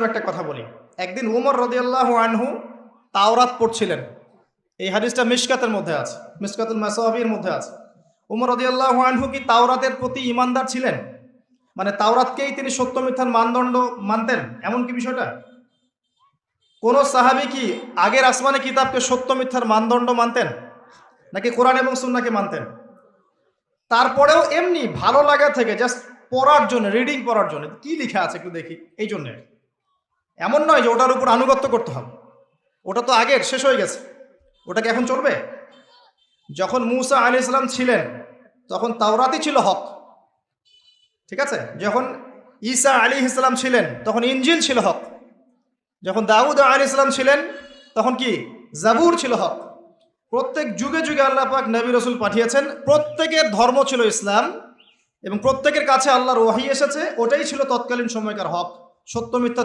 একটা কথা বলি। একদিন উমর রাদিয়াল্লাহু আনহু তাওরাত পড়ছিলেন। এই হাদিসটা মিশকাতের মধ্যে আছে, মিশকাতুল মাসাবির মধ্যে আছে। উমর রাদিয়াল্লাহু আনহু কি তাওরাতের প্রতি ঈমানদার ছিলেন? মানে তাওরাতকেই তিনি সত্য মিথ্যার মানদণ্ড মানতেন, এমন কি বিষয়টা? কোন সাহাবী কি আগের আসমানি কিতাবকে সত্য মিথ্যার মানদণ্ড মানতেন, নাকি কোরআন এবং সুন্নাহকে মানতেন? তারপরেও এমনি ভালো লাগা থেকে জাস্ট পড়ার জন্য, রিডিং পড়ার জন্য, কি লেখা আছে একটু দেখি, এই জন্যে। এমন নয় যে ওটার উপর আনুগত্য করতে হবে, ওটা তো আগের শেষ হয়ে গেছে, ওটাকে এখন চলবে? যখন মূসা আলাইহিস সালাম ছিলেন তখন তাওরাতই ছিল হক, ঠিক আছে? যখন ঈসা আলাইহিস সালাম ছিলেন তখন ইনজিল ছিল হক। যখন দাউদ আলাইহিস সালাম ছিলেন তখন কি জাবুর ছিল হক। প্রত্যেক যুগে যুগে আল্লাহ পাক নবী রাসূল পাঠিয়েছেন, প্রত্যেকের ধর্ম ছিল ইসলাম এবং প্রত্যেকের কাছে আল্লাহর ওহী এসেছে, ওটাই ছিল তৎকালীন সময়কার হক। সত্য মিথ্যা